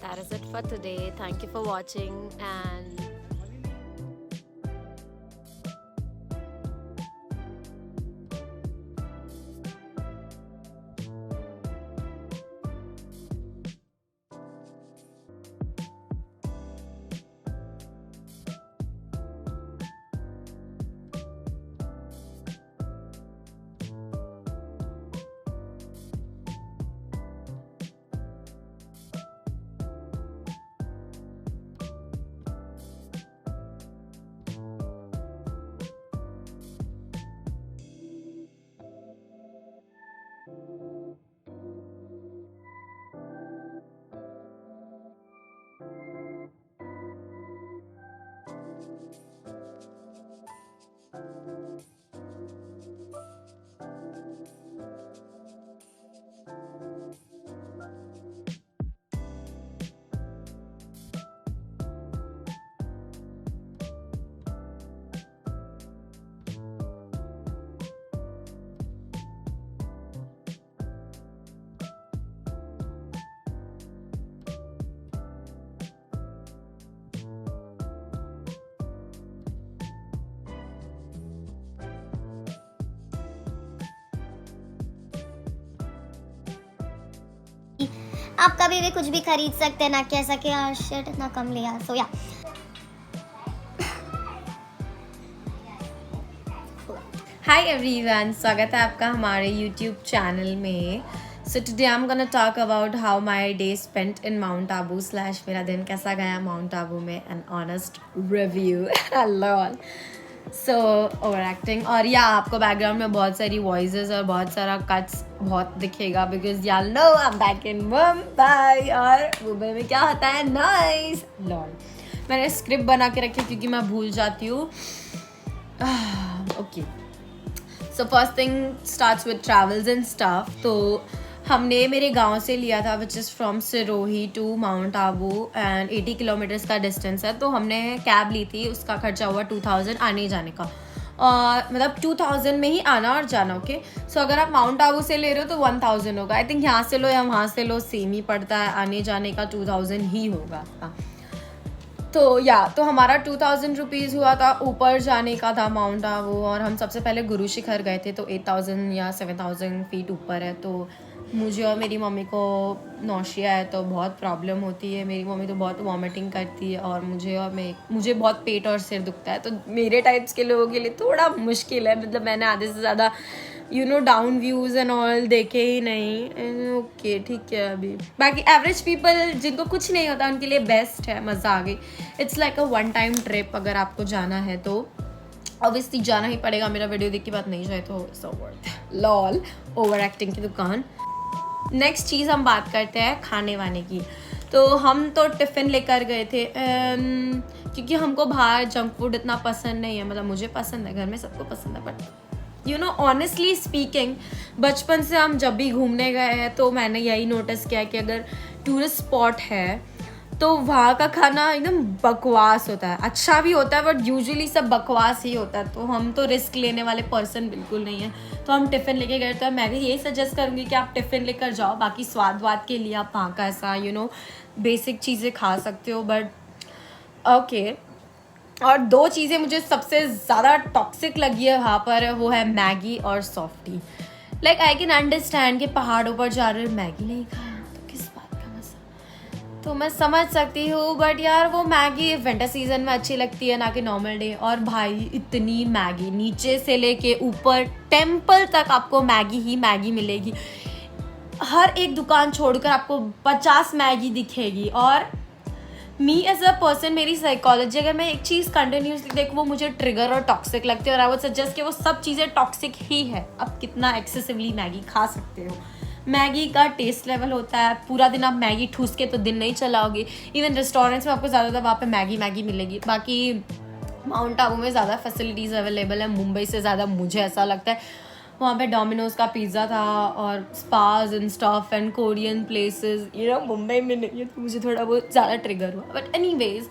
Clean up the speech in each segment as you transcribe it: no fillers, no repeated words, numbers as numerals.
that is it for today. Thank you for watching, and आप कभी भी कुछ भी खरीद सकते हैं, ना कह सके यार शिट इतना कम लिया। सो या हाय एवरीवन, स्वागत है आपका हमारे यूट्यूब चैनल में। So today I am gonna talk about how my day spent in mount Abu / मेरा दिन कैसा गया माउंट आबू में, an honest review. Lol. So over acting, और या आपको बैकग्राउंड में बहुत सारी वॉइसेस और बहुत सारा कट्स बहुत दिखेगा, because y'all know I am back in Mumbai. और मुंबई में क्या होता है, नाइस। लॉल, मैंने स्क्रिप्ट बना के रखी क्योंकि मैं भूल जाती हूँ। Okay, so first thing starts with travels and stuff. तो हमने मेरे गांव से लिया था, which is from Sirohi to mount Abu, and 80 kilometres का डिस्टेंस है। तो हमने कैब ली थी, उसका खर्चा हुआ 2000 आने जाने का, और मतलब 2000 में ही आना और जाना। ओके, सो अगर आप माउंट आबू से ले रहे हो तो 1000 होगा। आई थिंक यहाँ से लो या वहाँ से लो सेम ही पड़ता है, आने जाने का 2000 ही होगा। हाँ, तो तो हमारा 2000 रुपीज़ हुआ था। ऊपर जाने का था माउंट आबू, और हम सबसे पहले गुरु शिखर गए थे, तो 8000 या 7000 फीट ऊपर है। तो मुझे और मेरी मम्मी को नौशिया है, तो बहुत प्रॉब्लम होती है। मेरी मम्मी तो बहुत वॉमिटिंग करती है, और मुझे बहुत पेट और सिर दुखता है। तो मेरे टाइप्स के लोगों के लिए थोड़ा मुश्किल है। मतलब मैंने आधे से ज़्यादा डाउन व्यूज़ एंड ऑल देखे ही नहीं। ओके, ठीक है। अभी बाकी एवरेज पीपल जिनको कुछ नहीं होता उनके लिए बेस्ट है, मज़ा आ गई। It's like a one time trip. अगर आपको जाना है तो ऑब्वियसली जाना ही पड़ेगा। मेरा वीडियो देख के बात नहीं जाए तो सो वर्थ। लॉल, ओवर एक्टिंग की दुकान। नेक्स्ट चीज़ हम बात करते हैं खाने वाने की। तो हम तो टिफ़िन लेकर गए थे, क्योंकि हमको बाहर जंक फूड इतना पसंद नहीं है। मतलब मुझे पसंद है, घर में सबको पसंद है, बट ऑनेस्टली स्पीकिंग, बचपन से हम जब भी घूमने गए हैं तो मैंने यही नोटिस किया कि अगर टूरिस्ट स्पॉट है तो वहाँ का खाना एकदम बकवास होता है। अच्छा भी होता है, बट यूजुअली सब बकवास ही होता है। तो हम तो रिस्क लेने वाले पर्सन बिल्कुल नहीं है। तो हम टिफ़िन लेके गए। तो मैं भी यही सजेस्ट करूँगी कि आप टिफ़िन लेकर जाओ। बाकी स्वाद के लिए आप वहाँ का ऐसा बेसिक चीज़ें खा सकते हो, बट ओके। और 2 चीज़ें मुझे सबसे ज़्यादा टॉक्सिक लगी है वहाँ पर, वो है मैगी और softy. Like I can understand कि पहाड़ों पर जा रहे मैगी नहीं खाया तो किस बात का मज़ा, तो मैं समझ सकती हूँ। बट यार वो मैगी विंटर सीजन में अच्छी लगती है, ना कि नॉर्मल डे। और भाई इतनी मैगी, नीचे से लेके ऊपर टेम्पल तक आपको मैगी ही मैगी मिलेगी। हर एक दुकान छोड़कर आपको 50 मैगी दिखेगी। और मी एज अ पर्सन, मेरी साइकोलॉजी, अगर मैं एक चीज़ कंटिन्यूसली देखूँ वो मुझे ट्रिगर और टॉक्सिक लगती है, और आई वुड सजेस्ट कि वो सब चीज़ें टॉक्सिक ही है। आप कितना एक्सेसिवली मैगी खा सकते हो। मैगी का टेस्ट लेवल होता है, पूरा दिन आप मैगी ठूस के तो दिन नहीं चलाओगे। इवन रेस्टोरेंट्स में आपको ज़्यादातर वहाँ पे मैगी मिलेगी। बाकी माउंट आबू में ज़्यादा फैसिलिटीज़ अवेलेबल है मुंबई से ज़्यादा, मुझे ऐसा लगता है। वहाँ पे डोमिनोज का पिज़्ज़ा था, और spas and stuff and Korean places Mumbai में नहीं है, तो मुझे थोड़ा बहुत ज़्यादा ट्रिगर हुआ। बट एनीवेज,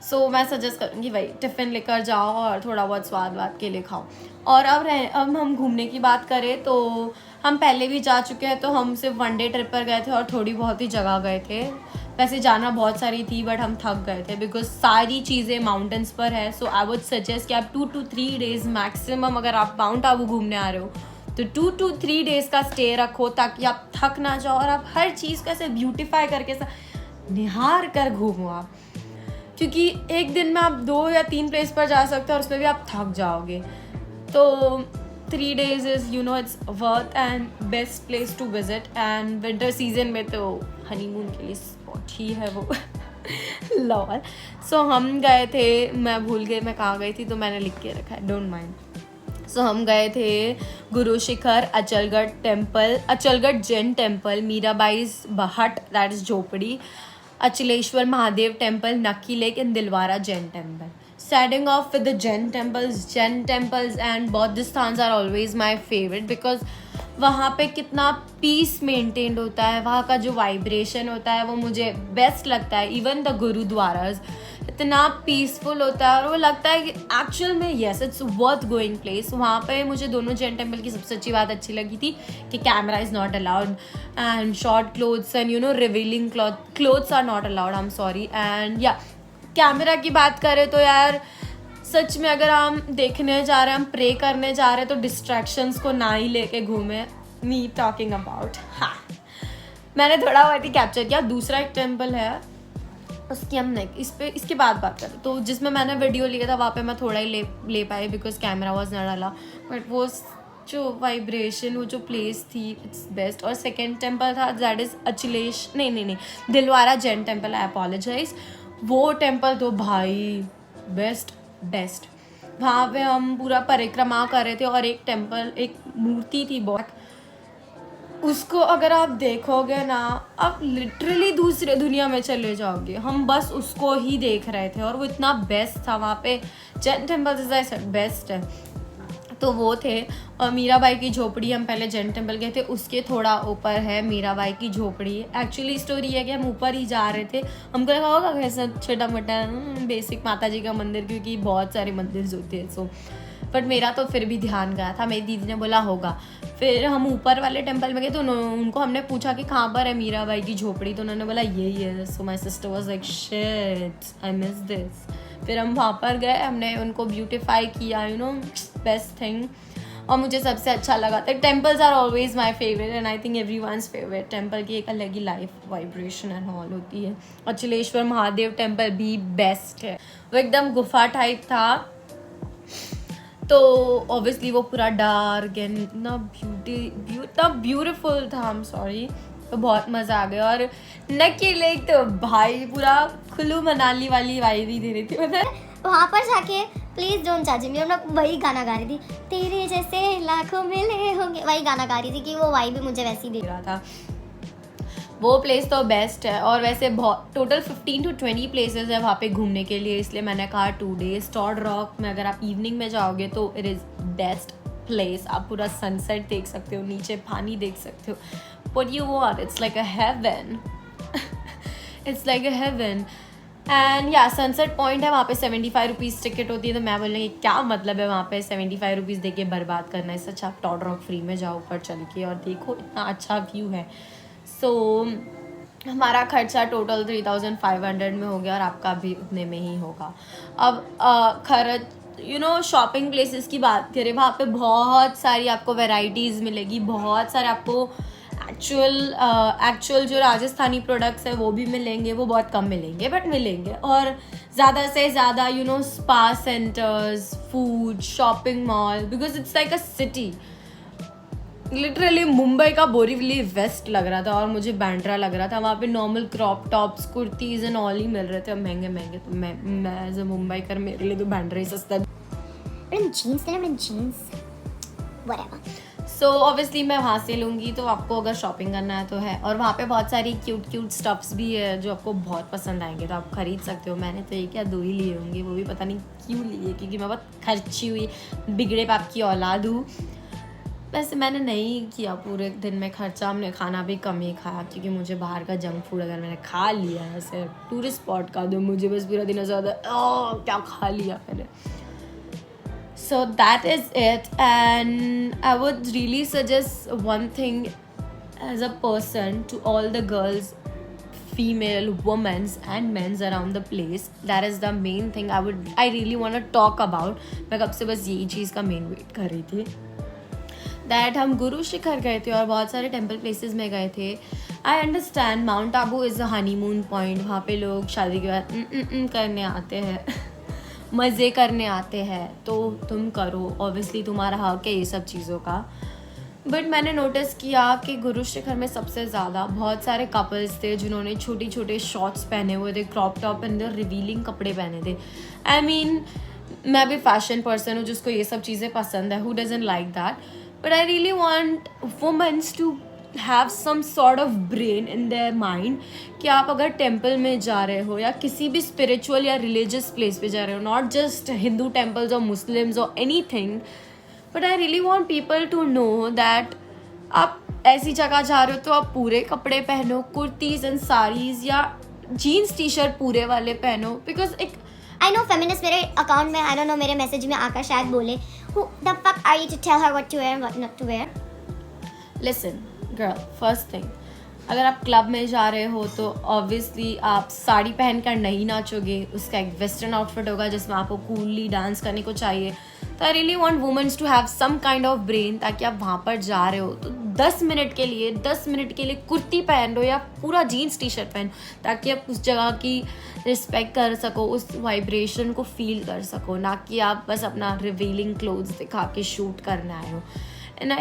सो मैं सजेस्ट करूँगी भाई टिफ़िन लेकर जाओ और थोड़ा बहुत स्वाद के लिए खाओ। और अब हम घूमने की बात करें तो हम पहले भी जा चुके हैं, तो हम सिर्फ 1 डे ट्रिप पर गए थे और थोड़ी बहुत ही जगह गए थे। वैसे जाना बहुत सारी थी बट हम थक गए थे बिकॉज सारी चीज़ें माउंटेन्स पर है. सो आई वुड सजेस्ट कि आप 2 to 3 days मैक्सिमम अगर आप माउंट आबू घूमने आ रहे हो तो 2 to 3 days का स्टे रखो ताकि आप थक ना जाओ और आप हर चीज़ को ऐसे ब्यूटिफाई करके निहार कर घूमो आप. क्योंकि एक दिन में आप 2 या 3 प्लेस पर जा सकते हो और उसमें भी आप थक जाओगे. तो 3 days is it's worth and best place to visit. And winter season में तो हनीमून के लिए स्पॉट ही है वो. लॉल. सो हम गए थे, मैं भूल गई मैं कहाँ गई थी तो मैंने लिख के रखा है, डोंट माइंड. सो हम गए थे गुरु शिखर, अचलगढ़ टेम्पल, अचलगढ़ जैन टेम्पल, मीराबाईज हट दैट इज़ झोपड़ी, अचलेश्वर महादेव टेम्पल, नक्की lake and Dilwara Jain temple. Starting off with the Jain temples and Bodhistans are always my favorite because वहाँ पे कितना पीस मेंटेन्ड होता है, वहाँ का जो वाइब्रेशन होता है वो मुझे बेस्ट लगता है. इवन द गुरुद्वाराज इतना पीसफुल होता है और वो लगता है कि एक्चुअल में yes it's worth going place. वहाँ पे मुझे दोनों जैन टेम्पल की सबसे अच्छी बात अच्छी लगी थी कि camera is not allowed and short clothes and revealing clothes are not allowed. I am sorry. And या कैमरा की बात करें तो यार सच में अगर हम देखने जा रहे हैं, हम प्रे करने जा रहे हैं तो डिस्ट्रैक्शंस को ना ही लेके घूमे. मी टॉकिंग अबाउट, हाँ मैंने थोड़ा बहुत ही कैप्चर किया. दूसरा एक टेम्पल है उसकी हम इसके बाद बात करें तो जिसमें मैंने वीडियो लिया था वहाँ पे मैं थोड़ा ही ले पाई because camera was not allowed. But वो जो वाइब्रेशन, वो जो प्लेस थी इट्स बेस्ट. और सेकेंड टेम्पल था दैट इज़ अचलेश नहीं Dilwara Jain temple. I apologize. वो टेम्पल तो भाई बेस्ट. वहाँ पे हम पूरा परिक्रमा कर रहे थे और एक मूर्ति थी बहुत, उसको अगर आप देखोगे ना आप लिटरली दूसरे दुनिया में चले जाओगे. हम बस उसको ही देख रहे थे और वो इतना बेस्ट था. वहाँ पे जैन टेम्पल बेस्ट है तो वो थे. और मीराबाई की झोपड़ी, हम पहले जैन टेम्पल गए थे, उसके थोड़ा ऊपर है मीराबाई की झोपड़ी. एक्चुअली स्टोरी है कि हम ऊपर ही जा रहे थे, हमको लगा होगा कैसा छोटा मोटा बेसिक माता जी का मंदिर क्योंकि बहुत सारे मंदिर होते हैं. सो बट मेरा तो फिर भी ध्यान गया था, मेरी दीदी ने बोला होगा. फिर हम ऊपर वाले टेम्पल में गए तो उनको हमने पूछा कि कहाँ पर है मीराबाई की झोपड़ी, तो उन्होंने बोला यही है. So my sister was like shit I miss this. फिर हम वहाँ पर गए, हमने उनको ब्यूटिफाई किया, बेस्ट थिंग. और मुझे सबसे अच्छा लगा था. Temples are always my favourite and I think everyone's favourite. Temple की एक अलग ही लाइफ वाइब्रेशन एंड हॉल होती है. अचलेश्वर महादेव टेम्पल भी बेस्ट है. वो एकदम गुफा टाइप था तो ऑब्वियसली वो पूरा डार्क एंड इतना ब्यूटीफुल था. आई एम सॉरी. तो बहुत मज़ा आ गया. और नक्की लेक तो भाई पूरा कुल्लू मनाली वाली वाइब ही दे रही थी. मतलब वहाँ पर जाके प्लीज़ डोंट जज मी, हम वही गाना गा रही थी, तेरे जैसे लाखों मिले होंगे, वही गाना गा रही थी कि वो वाइब भी मुझे वैसी दे रहा था. वो प्लेस तो बेस्ट है. और वैसे बहुत टोटल 15 to 20 प्लेसेस है वहाँ पे घूमने के लिए, इसलिए मैंने कहा 2 days. टॉड रॉक में अगर आप इवनिंग में जाओगे तो इट इज़ बेस्ट प्लेस. आप पूरा सनसेट देख सकते हो, नीचे पानी देख सकते हो. What you want? It's like a heaven. It's like a heaven. And या सनसेट पॉइंट है वहाँ पे 75 रुपीज़ टिकट होती है. तो मैं बोलूँगी क्या मतलब है वहाँ पे 75 रुपीज़ दे के बर्बाद करना है. इससे अच्छा आप टॉड रॉक फ्री में जाओ ऊपर चल के और देखो इतना अच्छा व्यू है. सो हमारा खर्चा टोटल 3500 में हो गया और आपका भी उतने में ही होगा. अब खर्च शॉपिंग प्लेसेस की बात करें, वहाँ पे बहुत सारी आपको वैरायटीज़ मिलेगी. बहुत सारे आपको एक्चुअल जो राजस्थानी प्रोडक्ट्स है वो भी मिलेंगे. वो बहुत कम मिलेंगे बट मिलेंगे. और ज़्यादा से ज़्यादा spa centres, food, shopping mall, because it's like a city. Literally Mumbai का बोरीवली वेस्ट लग रहा था और मुझे बैंड्रा लग रहा था. वहाँ पे normal crop tops, kurtis and all ही मिल रहे थे महंगे. तो मैं एज अ मुंबई कर मेरे लिए तो बैंड्रा ही सस्ता है. जीन्स सो ऑब्वियसली मैं वहाँ से लूँगी. तो आपको अगर शॉपिंग करना है तो है. और वहाँ पे बहुत सारी क्यूट स्टफ्स भी है जो आपको बहुत पसंद आएंगे तो आप खरीद सकते हो. मैंने तो एक या 2 ही लिए होंगे, वो भी पता नहीं क्यों लिए क्योंकि मैं बहुत खर्ची हुई बिगड़े बाप की औलाद हूँ. वैसे मैंने नहीं किया पूरे दिन में खर्चा, हमने खाना भी कम ही खाया क्योंकि मुझे बाहर का जंक फूड अगर मैंने खा लिया ऐसे टूरिस्ट स्पॉट का तो मुझे बस पूरा दिन ऐसा होता क्या खा लिया मैंने. So that is it, and I would really suggest one thing as a person to all the girls, female, women's and men's around the place. That is the main thing I really want to talk about. मैं कब से बस यही चीज़ का main wait कर रही थी. That हम गुरु शिखर गए थे और बहुत सारे टेम्पल प्लेसेस में गए थे. I understand mount Abu is a honeymoon point. वहाँ पे लोग शादी के बाद करने आते हैं, मज़े करने आते हैं, तो तुम करो, ऑब्वियसली तुम्हारा हक है ये सब चीज़ों का. बट मैंने नोटिस किया कि गुरु शिखर में सबसे ज़्यादा बहुत सारे कपल्स थे जिन्होंने छोटे छोटे शॉर्ट्स पहने हुए थे, क्रॉप टॉप एंड रिवीलिंग कपड़े पहने थे. आई मीन मैं भी फैशन पर्सन हूँ जिसको ये सब चीज़ें पसंद है. Who doesn't like that? But I really want womens to have some sort of brain in their mind कि आप अगर टेम्पल में जा रहे हो या किसी भी स्पिरिचुअल या रिलीजियस प्लेस पे जा रहे हो, नॉट जस्ट हिंदू टेम्पल्स और मुस्लिम्स और anything, but I really want people to know that आप ऐसी जगह जा रहे हो तो आप पूरे कपड़े पहनो, कुर्तीज़ एंड साड़ीज़ या जीन्स टी शर्ट पूरे वाले पहनो. बिकॉज एक आई नो फेमिनिस्ट मेरे अकाउंट में, आई डोंट नो, मेरे मैसेज में आकर शायद बोले, who the fuck are you to tell her what to wear and what not to wear? Listen girl, first thing, अगर आप क्लब में जा रहे हो तो ऑब्वियसली आप साड़ी पहनकर नहीं नाचोगे. उसका एक वेस्टर्न आउटफिट होगा जिसमें आपको कूलली डांस करने को चाहिए. तो I really want womens to have some kind of brain, ताकि आप वहाँ पर जा रहे हो तो 10 मिनट के लिए कुर्ती पहन लो या पूरा जीन्स टी शर्ट पहन, ताकि आप उस जगह की रिस्पेक्ट कर सको, उस वाइब्रेशन को फील कर सको, ना कि आप बस अपना रिवीलिंग क्लोथ्स दिखा के शूट करने आए हो. एंड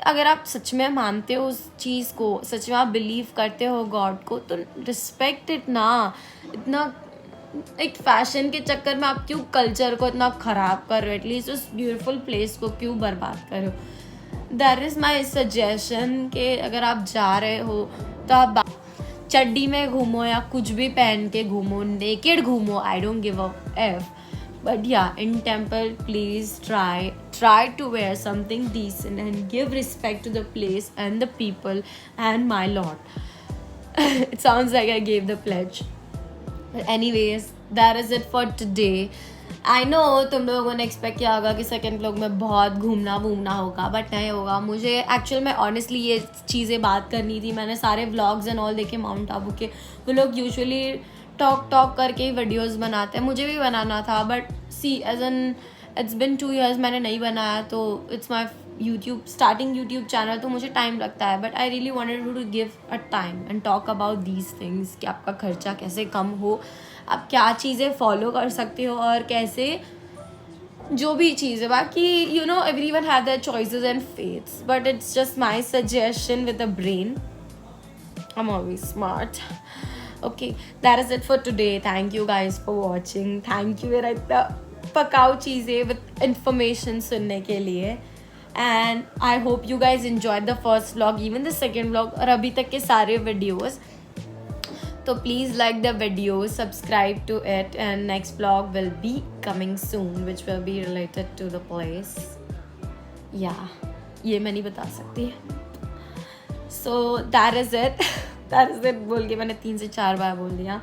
अगर आप सच में मानते हो उस चीज़ को, सच में आप बिलीव करते हो गॉड को, तो रिस्पेक्ट इट ना. इतना एक फैशन के चक्कर में आप क्यों कल्चर को इतना ख़राब कर रहे हो? एटलीस्ट उस ब्यूटीफुल प्लेस को क्यों बर्बाद कर रहे हो? दैट इज़ माई सजेशन कि अगर आप जा रहे हो तो आप चड्डी में घूमो या कुछ भी पहन के घूमो, नेकेड घूमो, I don't give a F. But yeah, in temple, please try to wear something decent and give respect to the place and the people and my Lord. It sounds like I gave the pledge. But anyways, that is it for today. I know तुम लोगों ने expect किया होगा कि second vlog में बहुत घूमना होगा, बट नहीं होगा. मुझे एक्चुअल में ऑनेस्टली ये चीज़ें बात करनी थी. मैंने सारे व्लॉग्स एंड ऑल देखे माउंट आबू के. वो लोग यूजुअली टॉक करके ही वीडियोस बनाते हैं. मुझे भी बनाना था, but see as an it's been 2 years मैंने नहीं बनाया, तो it's my starting YouTube channel, तो मुझे टाइम लगता है. But I really wanted to give a time and talk about these things कि आपका खर्चा कैसे कम हो, आप क्या चीज़ें फॉलो कर सकते हो और कैसे जो भी चीज़ है. बाकी you know everyone have their choices and faiths, but it's just my suggestion with a brain. I'm always smart. Okay, that is it for today. Thank you guys for watching. Thank you मेरा इतना पकाऊ चीज़ें with information सुनने के लिए. And I hope you guys enjoyed the first vlog, even the second vlog और अभी तक के सारे videos. So please like the video, subscribe to it, and next vlog will be coming soon, which will be related to the place. Yeah, ये मैं नहीं बता सकती. So that is it. That is it बोल के मैंने 3 से 4 बार बोल दिया.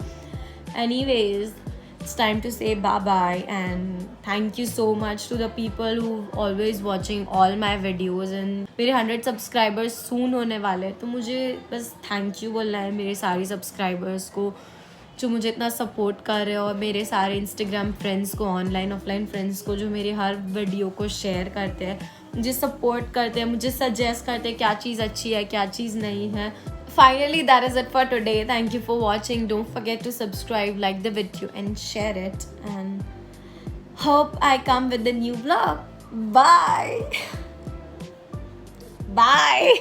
Anyways, it's time to say bye bye and thank you so much to the people who always watching all my videos. And मेरे 100 subscribers soon होने वाले, तो मुझे बस थैंक यू बोलना है मेरे सारे सब्सक्राइबर्स को जो मुझे इतना सपोर्ट कर रहे हो, और मेरे सारे इंस्टाग्राम फ्रेंड्स को, ऑनलाइन ऑफलाइन फ्रेंड्स को जो मेरे हर वीडियो को शेयर करते हैं, मुझे सपोर्ट करते हैं, मुझे सजेस्ट करते हैं क्या चीज़ अच्छी है, क्या चीज़ नहीं है. Finally, that is it for today. Thank you for watching. Don't forget to subscribe, like the video and share it. And hope I come with the new vlog. Bye. Bye.